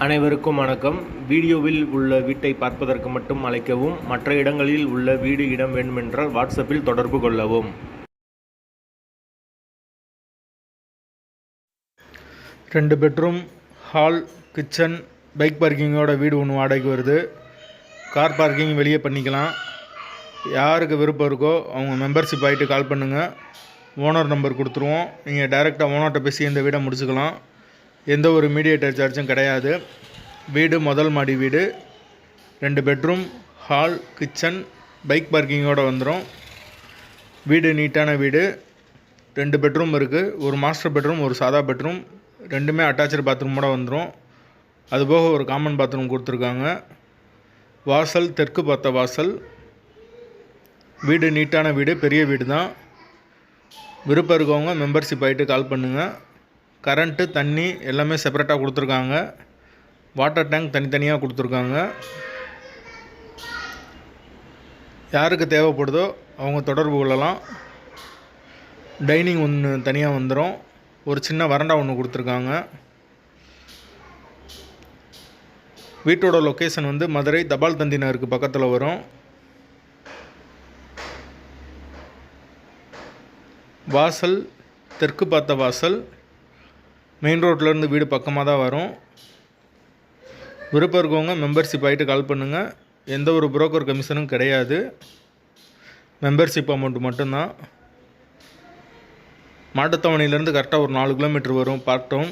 அனைவருக்கும் வணக்கம். வீடியோவில் உள்ள வீட்டை பார்ப்பதற்கு மட்டும் அழைக்கவும். மற்ற இடங்களில் உள்ள வீடு இடம் வேண்டுமென்றால் வாட்ஸ்அப்பில் தொடர்பு கொள்ளவும். 2 பெட்ரூம், ஹால், கிச்சன், பைக் பார்க்கிங்கோட வீடு ஒன்று வாடகைக்கு வருது. கார் பார்க்கிங் வெளியே பண்ணிக்கலாம். யாருக்கு விருப்பம் இருக்கோ அவங்க மெம்பர்ஷிப் ஆகிட்டு கால் பண்ணுங்கள். ஓனர் நம்பர் கொடுத்துருவோம். நீங்கள் டைரெக்டாக ஓனர்கிட்ட பேசி இந்த வீடை முடிச்சுக்கலாம். எந்த ஒரு மீடியேட்டர் சார்ஜும் கிடையாது. வீடு முதல் மாடி வீடு, 2 பெட்ரூம், ஹால், கிச்சன், பைக் பார்க்கிங்கோடு வந்துடும். வீடு நீட்டான வீடு. 2 பெட்ரூம் இருக்குது. ஒரு மாஸ்டர் பெட்ரூம், ஒரு சாதா பெட்ரூம், ரெண்டுமே அட்டாச்சு பாத்ரூமோடு வந்துடும். அதுபோக ஒரு காமன் பாத்ரூம் கொடுத்துருக்காங்க. வாசல் தெற்கு பார்த்த வாசல். வீடு நீட்டான வீடு, பெரிய வீடு தான். விருப்பம் இருக்கவங்க மெம்பர்ஷிப் ஆகிட்டு கால் பண்ணுங்கள். கரண்ட்டு, தண்ணி எல்லாமே செப்பரேட்டாக கொடுத்துருக்காங்க. வாட்டர் டேங்க் தனித்தனியாக கொடுத்துருக்காங்க. யாருக்கு தேவைப்படுதோ அவங்க தொடர்பு கொள்ளலாம். டைனிங் ஒன்று தனியாக வந்துடும். ஒரு சின்ன வரண்டா ஒன்று கொடுத்துருக்காங்க. வீட்டோட லொக்கேஷன் மதுரை தபால் தந்தி நகருக்கு பக்கத்தில் வரும். வாசல் தெற்கு பார்த்த வாசல். மெயின் ரோட்லேருந்து வீடு பக்கமாக தான் வரும். விருப்பம் இருக்கவங்க மெம்பர்ஷிப் ஆகிட்டு கால் பண்ணுங்கள். எந்த ஒரு புரோக்கர் கமிஷனும் கிடையாது. மெம்பர்ஷிப் அமௌண்ட்டு மட்டும்தான். மாட்டுத்தாவணியிலேருந்து கரெக்டாக ஒரு 4 கிலோமீட்டர் வரும் பார்க் டவுன்.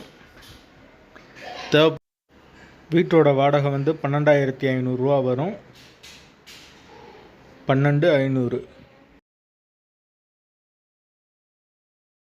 வீட்டோட வாடகை 12,500 ரூபா வரும். 12,500.